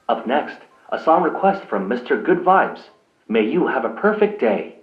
Up next, a song request from Mr. Good Vibes. May you have a perfect day.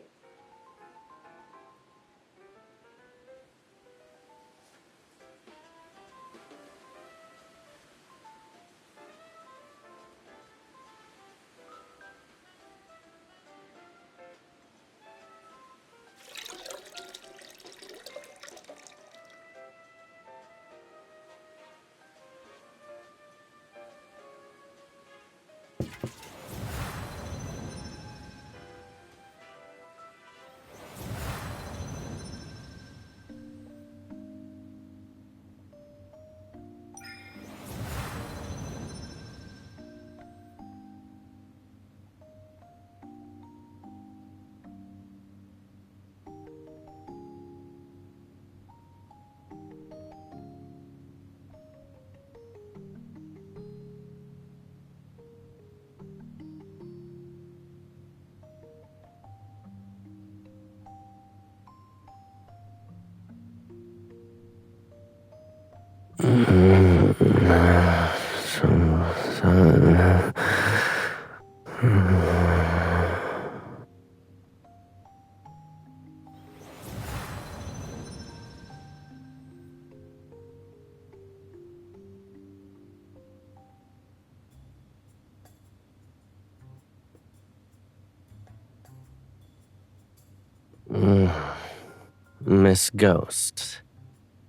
Miss Ghost,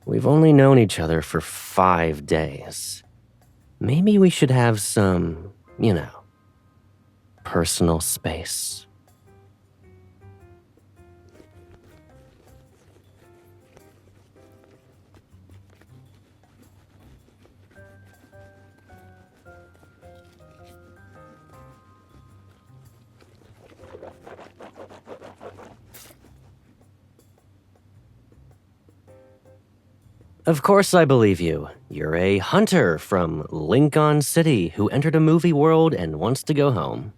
we've only known each other for 5 days. Maybe we should have some, personal space. Of course I believe you. You're a hunter from Lincoln City who entered a movie world and wants to go home.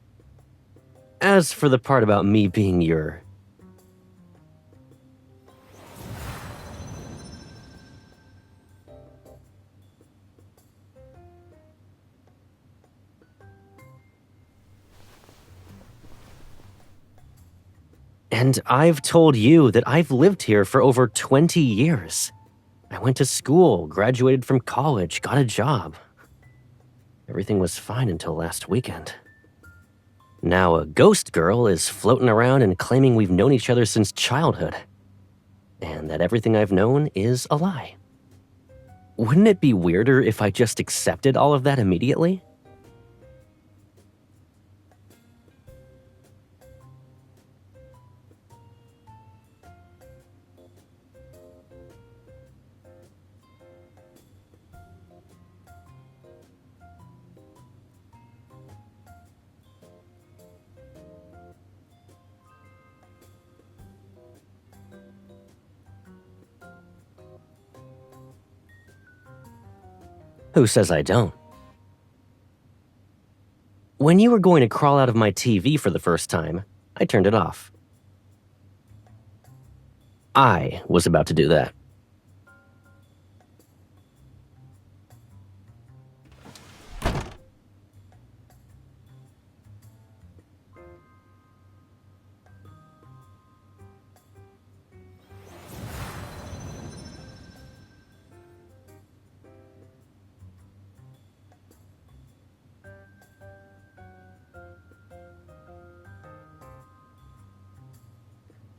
As for the part about me being your... And I've told you that I've lived here for over 20 years. I went to school, graduated from college, got a job. Everything was fine until last weekend. Now a ghost girl is floating around and claiming we've known each other since childhood. And that everything I've known is a lie. Wouldn't it be weirder if I just accepted all of that immediately? Who says I don't? When you were going to crawl out of my TV for the first time, I turned it off. I was about to do that.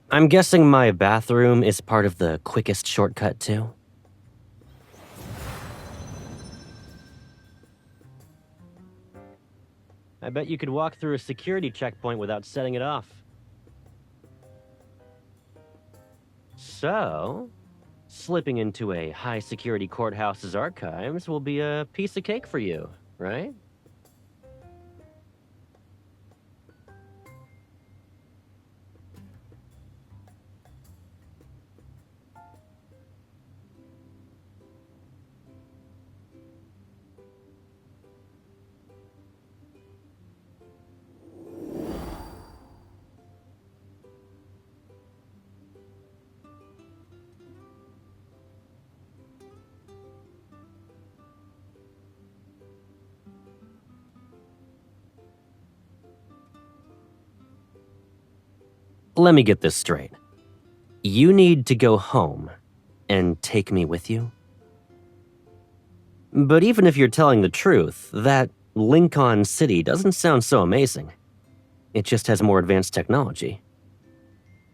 I'm guessing my bathroom is part of the quickest shortcut, too? I bet you could walk through a security checkpoint without setting it off. So, slipping into a high-security courthouse's archives will be a piece of cake for you, right? Let me get this straight. You need to go home and take me with you? But even if you're telling the truth, that Lincoln City doesn't sound so amazing. It just has more advanced technology.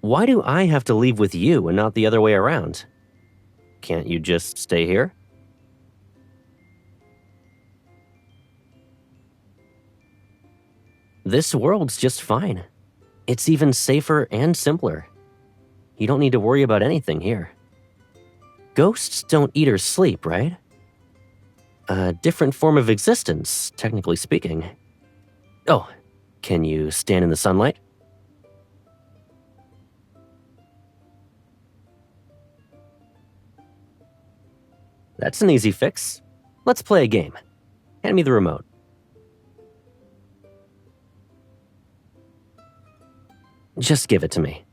Why do I have to leave with you and not the other way around? Can't you just stay here? This world's just fine. It's even safer and simpler. You don't need to worry about anything here. Ghosts don't eat or sleep, right? A different form of existence, technically speaking. Oh, can you stand in the sunlight? That's an easy fix. Let's play a game. Hand me the remote. Just give it to me.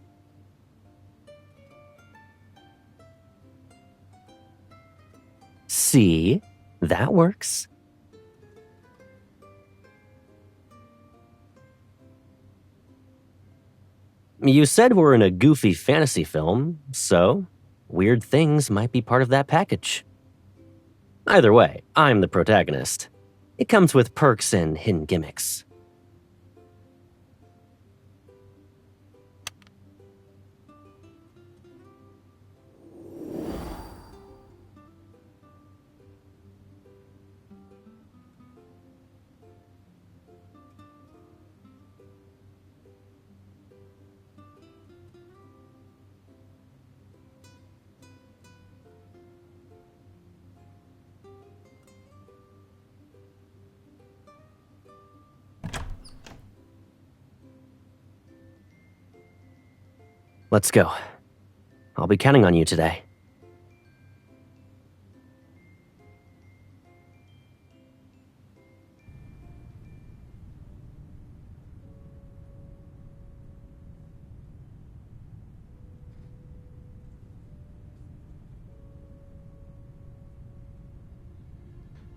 See? That works. You said we're in a goofy fantasy film, so weird things might be part of that package. Either way, I'm the protagonist. It comes with perks and hidden gimmicks. Let's go. I'll be counting on you today.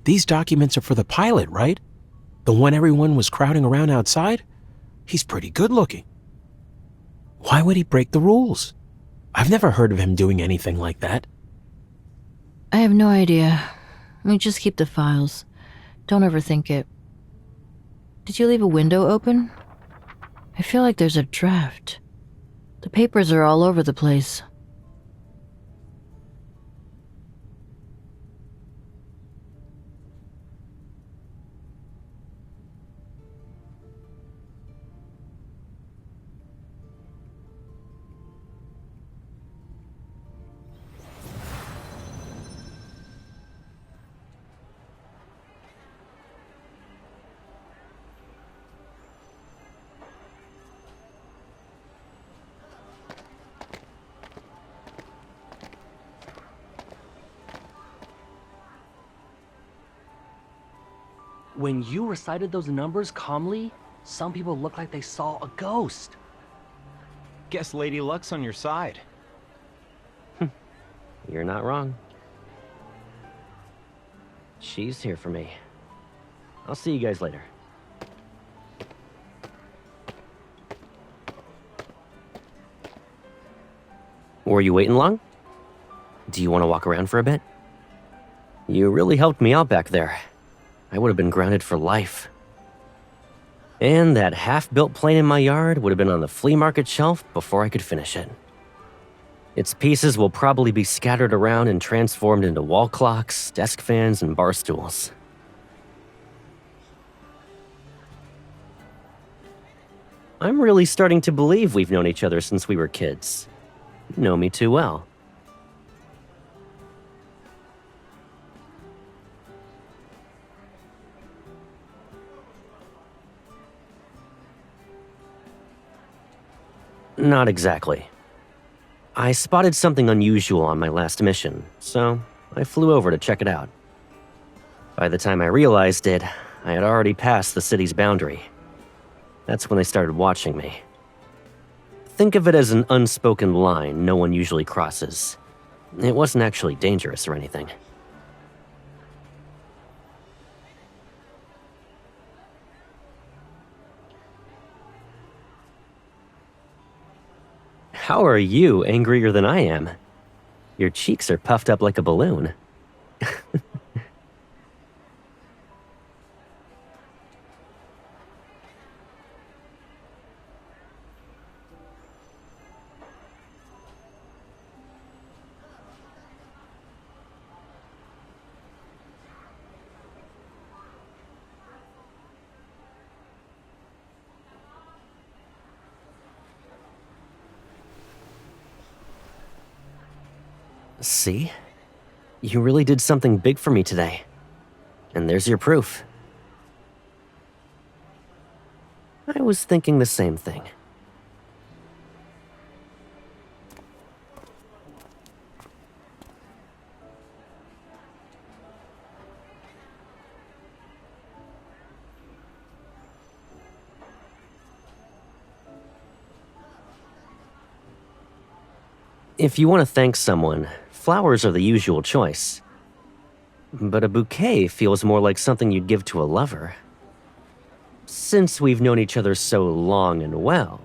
These documents are for the pilot, right? The one everyone was crowding around outside? He's pretty good looking. Why would he break the rules? I've never heard of him doing anything like that. I have no idea. We just keep the files. Don't overthink it. Did you leave a window open? I feel like there's a draft. The papers are all over the place. When you recited those numbers calmly, some people looked like they saw a ghost. Guess Lady Luck's on your side. You're not wrong. She's here for me. I'll see you guys later. Were you waiting long? Do you want to walk around for a bit? You really helped me out back there. I would have been grounded for life. And that half-built plane in my yard would have been on the flea market shelf before I could finish it. Its pieces will probably be scattered around and transformed into wall clocks, desk fans, and bar stools. I'm really starting to believe we've known each other since we were kids. You know me too well. Not exactly. I spotted something unusual on my last mission, so I flew over to check it out. By the time I realized it, I had already passed the city's boundary. That's when they started watching me. Think of it as an unspoken line no one usually crosses. It wasn't actually dangerous or anything. How are you angrier than I am? Your cheeks are puffed up like a balloon. See? You really did something big for me today. And there's your proof. I was thinking the same thing. If you want to thank someone, flowers are the usual choice. But a bouquet feels more like something you'd give to a lover. Since we've known each other so long and well,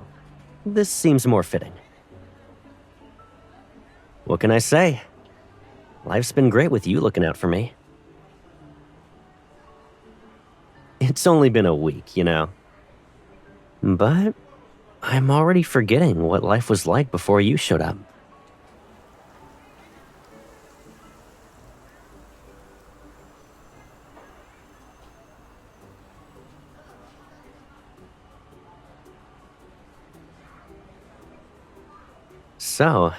this seems more fitting. What can I say? Life's been great with you looking out for me. It's only been a week, you know. But I'm already forgetting what life was like before you showed up. So,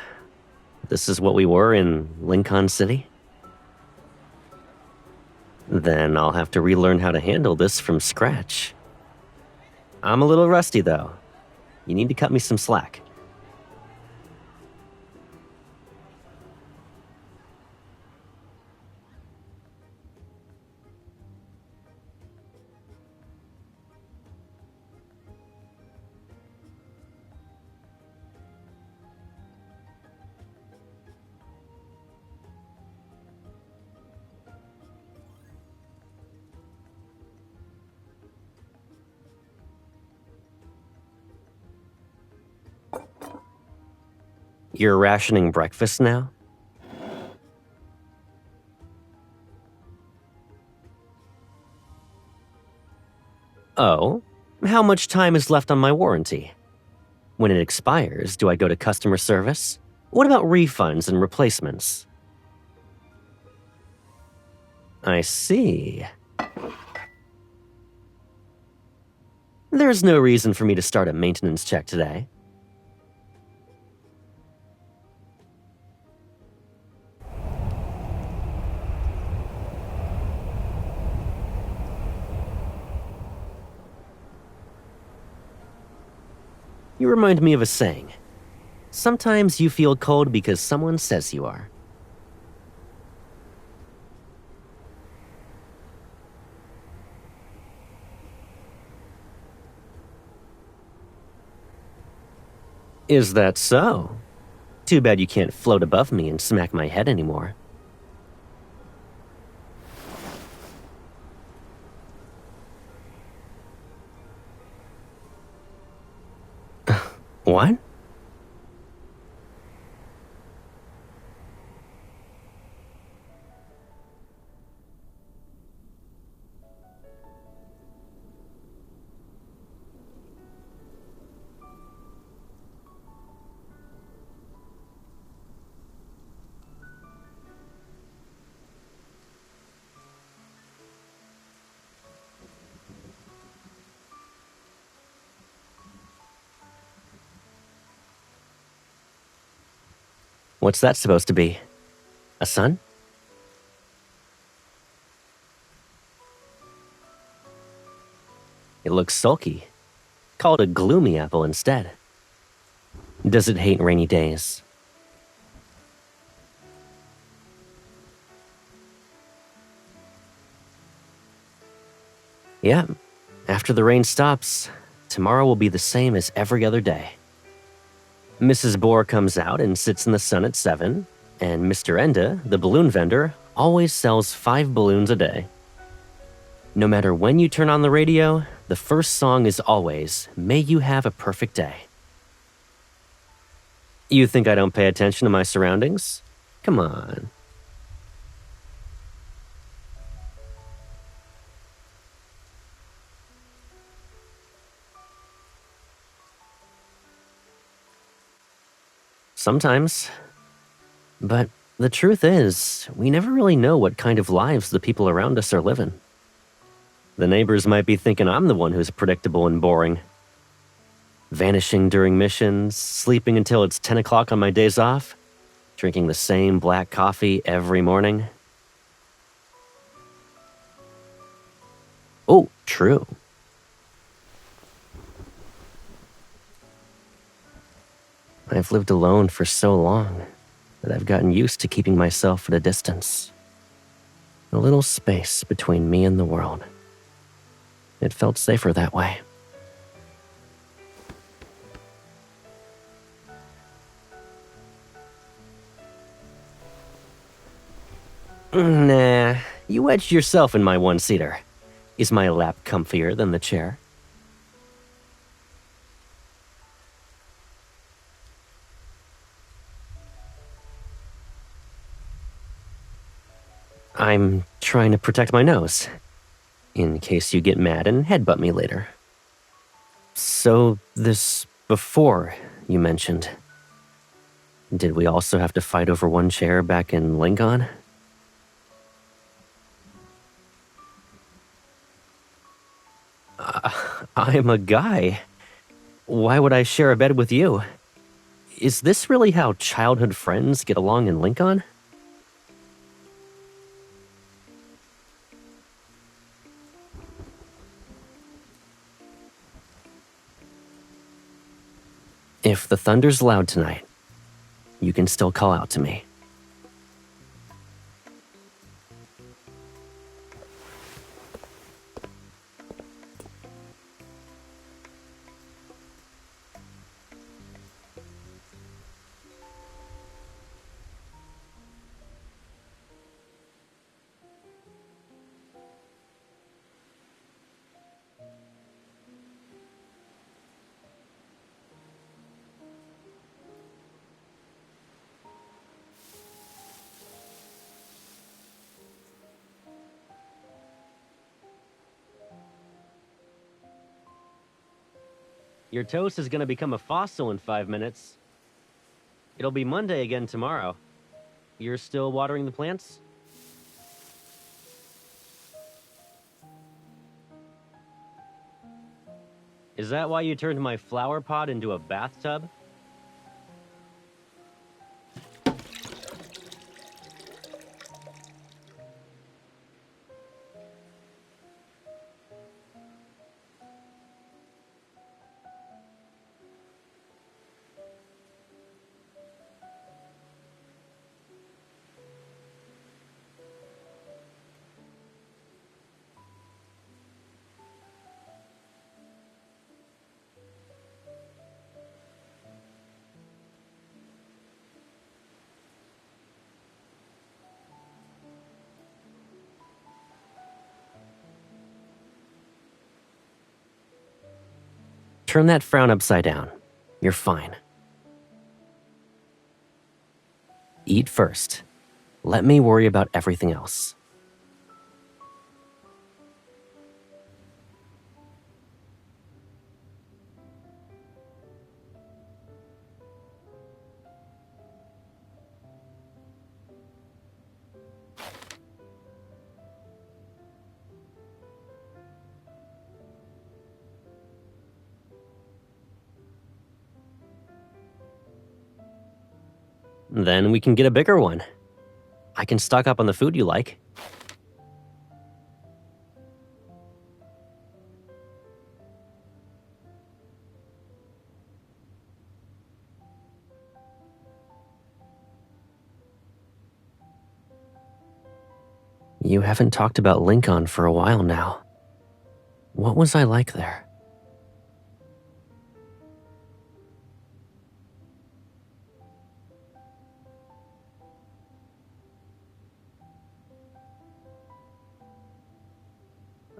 this is what we were in Lincoln City? Then I'll have to relearn how to handle this from scratch. I'm a little rusty, though. You need to cut me some slack. You're rationing breakfast now? Oh, how much time is left on my warranty? When it expires, do I go to customer service? What about refunds and replacements? I see. There's no reason for me to start a maintenance check today. You remind me of a saying. Sometimes you feel cold because someone says you are. Is that so? Too bad you can't float above me and smack my head anymore. What? What's that supposed to be? A sun? It looks sulky. Call it a gloomy apple instead. Does it hate rainy days? Yeah, after the rain stops, tomorrow will be the same as every other day. Mrs. Bohr comes out and sits in the sun at 7, and Mr. Enda, the balloon vendor, always sells 5 balloons a day. No matter when you turn on the radio, the first song is always, "May you have a perfect day." You think I don't pay attention to my surroundings? Come on. Sometimes. But the truth is, we never really know what kind of lives the people around us are living. The neighbors might be thinking I'm the one who's predictable and boring. Vanishing during missions, sleeping until it's 10 o'clock on my days off, drinking the same black coffee every morning. Oh, true. I've lived alone for so long that I've gotten used to keeping myself at a distance. A little space between me and the world. It felt safer that way. Nah, you wedged yourself in my one-seater. Is my lap comfier than the chair? I'm trying to protect my nose, in case you get mad and headbutt me later. So, this before you mentioned, did we also have to fight over one chair back in Lincoln? I'm a guy. Why would I share a bed with you? Is this really how childhood friends get along in Lincoln? If the thunder's loud tonight, you can still call out to me. Your toast is gonna become a fossil in 5 minutes. It'll be Monday again tomorrow. You're still watering the plants? Is that why you turned my flower pot into a bathtub? Turn that frown upside down. You're fine. Eat first. Let me worry about everything else. Then we can get a bigger one. I can stock up on the food you like. You haven't talked about Lincoln for a while now. What was I like there?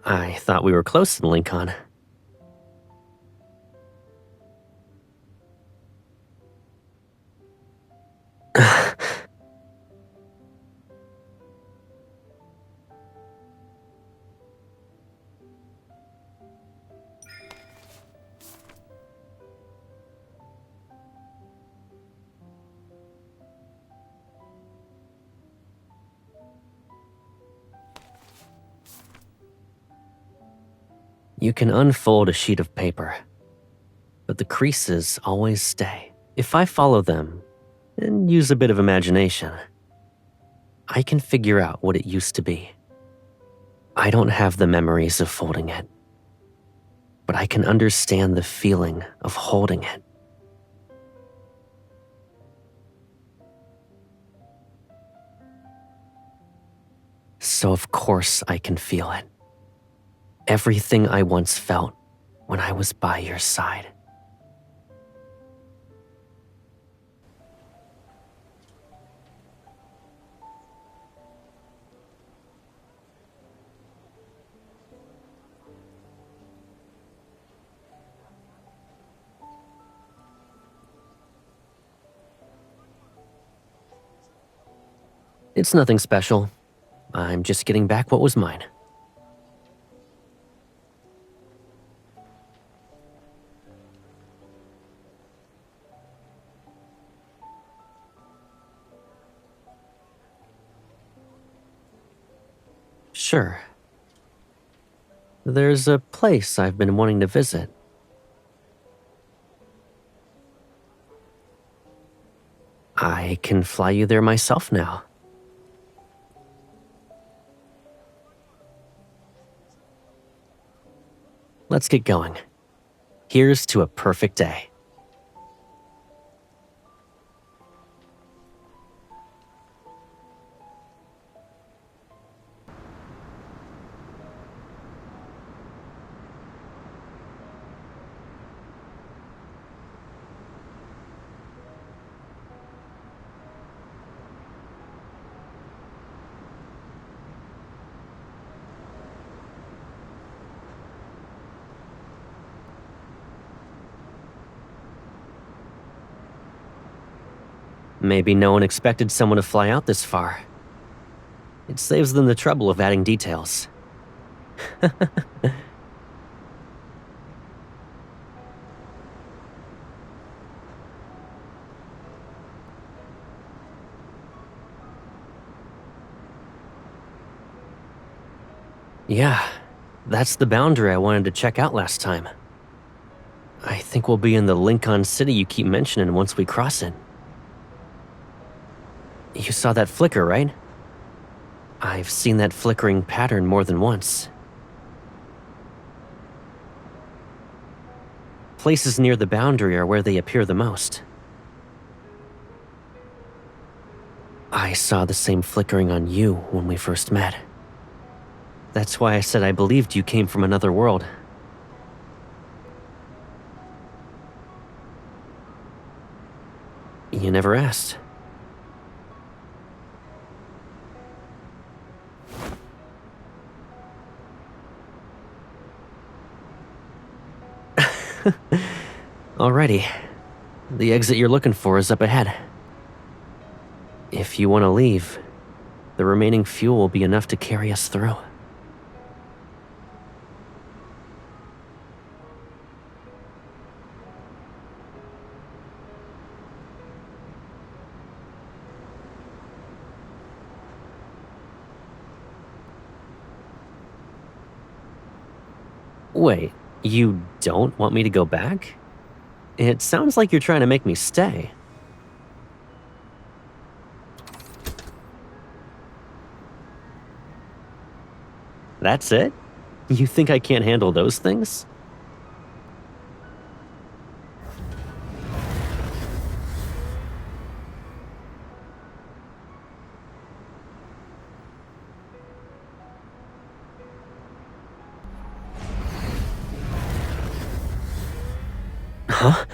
I thought we were close in Lincoln. You can unfold a sheet of paper, but the creases always stay. If I follow them and use a bit of imagination, I can figure out what it used to be. I don't have the memories of folding it, but I can understand the feeling of holding it. So of course I can feel it. Everything I once felt when I was by your side. It's nothing special. I'm just getting back what was mine. Sure. There's a place I've been wanting to visit. I can fly you there myself now. Let's get going. Here's to a perfect day. Maybe no one expected someone to fly out this far. It saves them the trouble of adding details. Yeah, that's the boundary I wanted to check out last time. I think we'll be in the Lincoln City you keep mentioning once we cross it. You saw that flicker, right? I've seen that flickering pattern more than once. Places near the boundary are where they appear the most. I saw the same flickering on you when we first met. That's why I said I believed you came from another world. You never asked. Alrighty. The exit you're looking for is up ahead. If you want to leave, the remaining fuel will be enough to carry us through. Wait, you don't want me to go back? It sounds like you're trying to make me stay. That's it? You think I can't handle those things? Huh?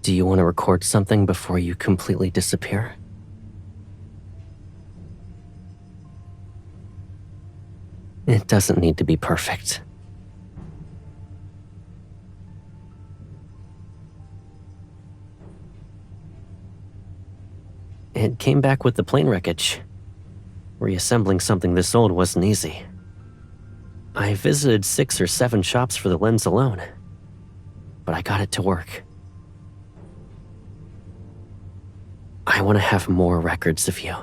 Do you want to record something before you completely disappear? It doesn't need to be perfect. It came back with the plane wreckage. Reassembling something this old wasn't easy. I visited 6 or 7 shops for the lens alone, but I got it to work. I want to have more records of you.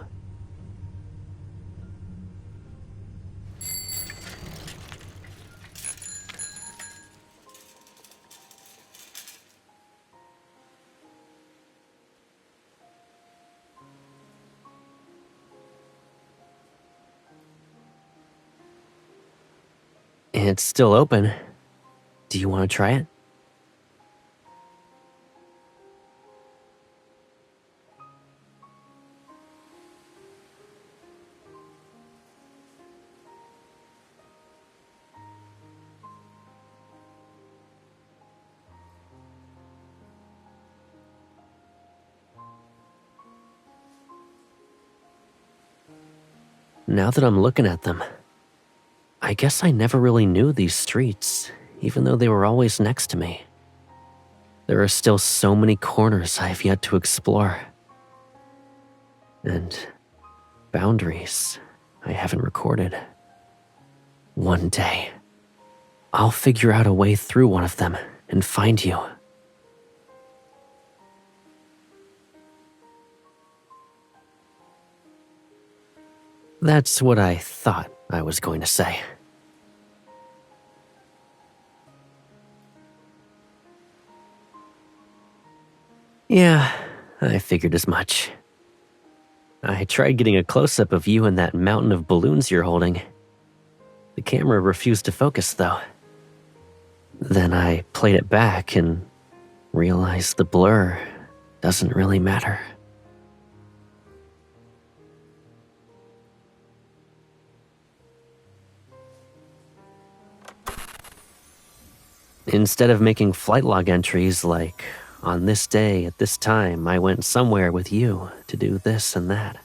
It's still open. Do you want to try it? Now that I'm looking at them, I guess I never really knew these streets, even though they were always next to me. There are still so many corners I have yet to explore. And boundaries I haven't recorded. One day, I'll figure out a way through one of them and find you. That's what I thought I was going to say. Yeah, I figured as much. I tried getting a close-up of you and that mountain of balloons you're holding. The camera refused to focus, though. Then I played it back and realized the blur doesn't really matter. Instead of making flight log entries like, on this day at this time I went somewhere with you to do this and that,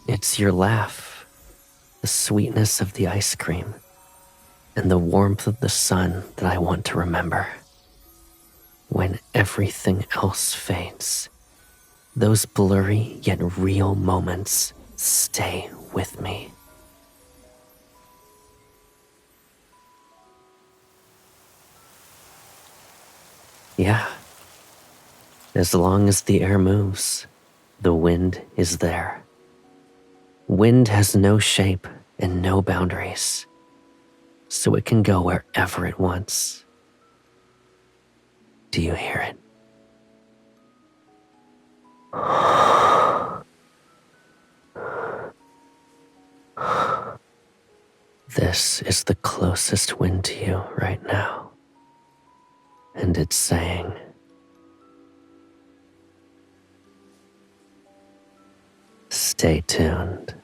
it's your laugh, the sweetness of the ice cream, and the warmth of the sun that I want to remember. When everything else fades, those blurry yet real moments stay with me. Yeah. As long as the air moves, the wind is there. Wind has no shape and no boundaries, so it can go wherever it wants. Do you hear it? This is the closest wind to you right now. And it's saying, stay tuned.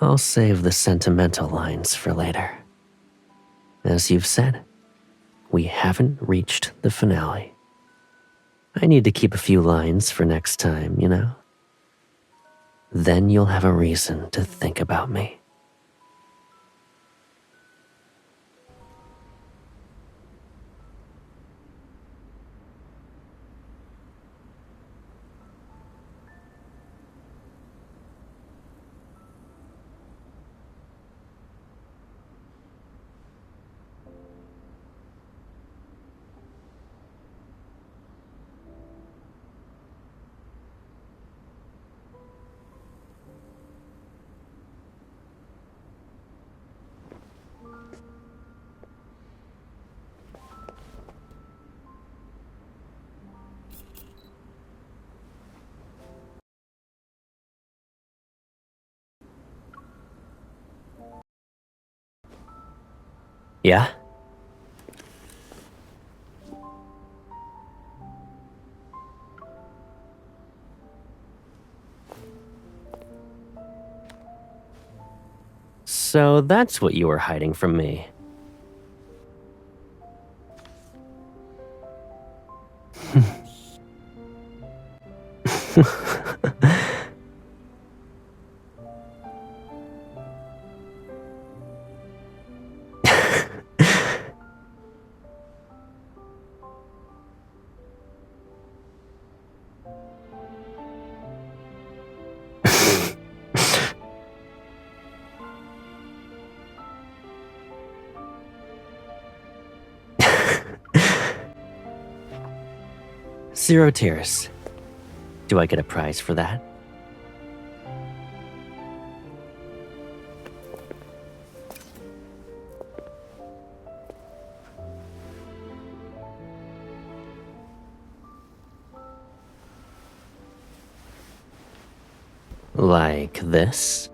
I'll save the sentimental lines for later. As you've said, we haven't reached the finale. I need to keep a few lines for next time, you know? Then you'll have a reason to think about me. Yeah? So that's what you were hiding from me. 0 tears. Do I get a prize for that? Like this?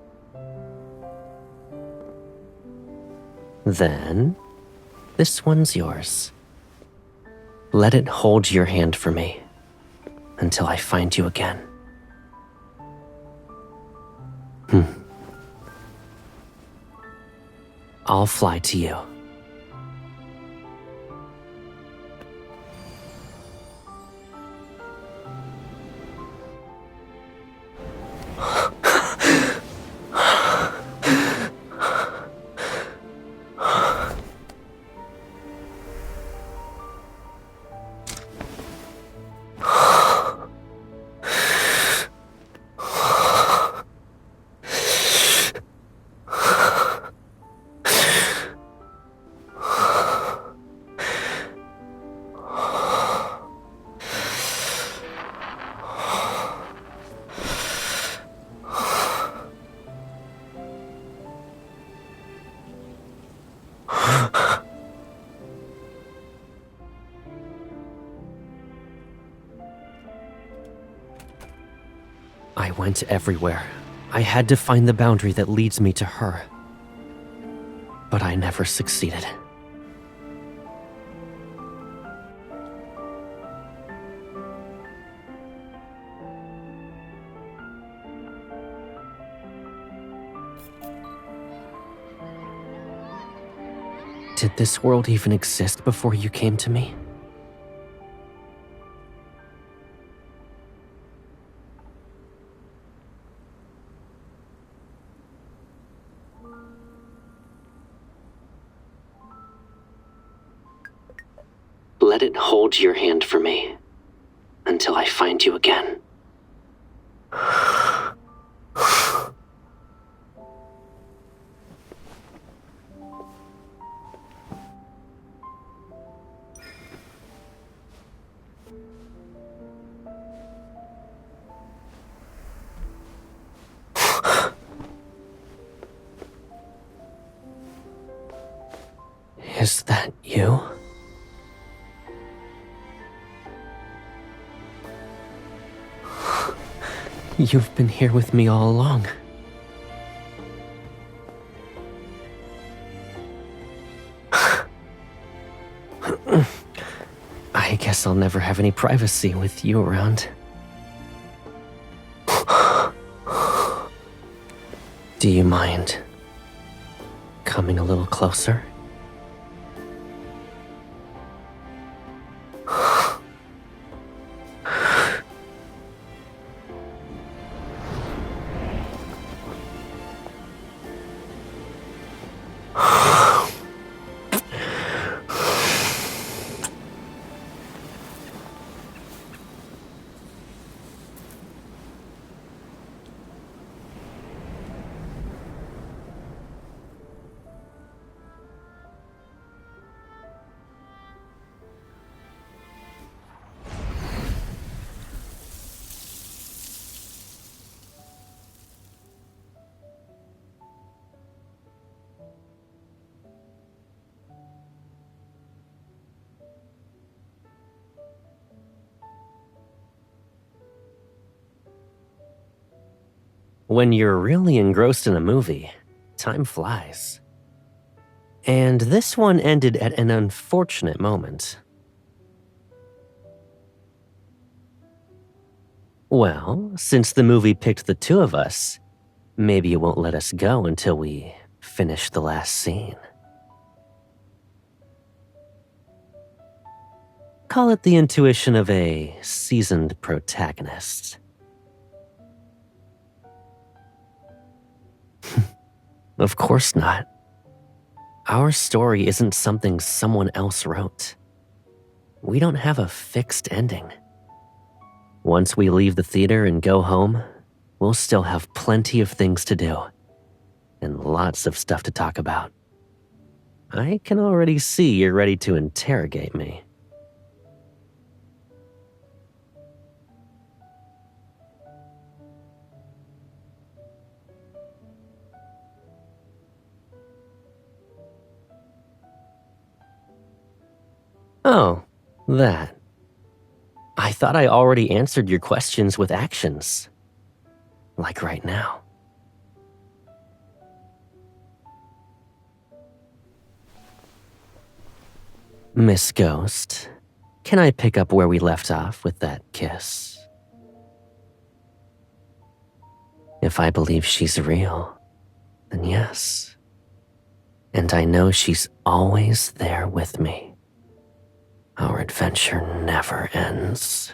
Then, this one's yours. Let it hold your hand for me until I find you again. I'll fly to you. I went everywhere. I had to find the boundary that leads me to her. But I never succeeded. Did this world even exist before you came to me? Let it hold your hand for me until I find you again. Is that you? You've been here with me all along. I guess I'll never have any privacy with you around. Do you mind coming a little closer? When you're really engrossed in a movie, time flies. And this one ended at an unfortunate moment. Well, since the movie picked the two of us, maybe it won't let us go until we finish the last scene. Call it the intuition of a seasoned protagonist. Of course not. Our story isn't something someone else wrote. We don't have a fixed ending. Once we leave the theater and go home, we'll still have plenty of things to do and lots of stuff to talk about. I can already see you're ready to interrogate me. Oh, that. I thought I already answered your questions with actions. Like right now. Miss Ghost, can I pick up where we left off with that kiss? If I believe she's real, then yes. And I know she's always there with me. Our adventure never ends.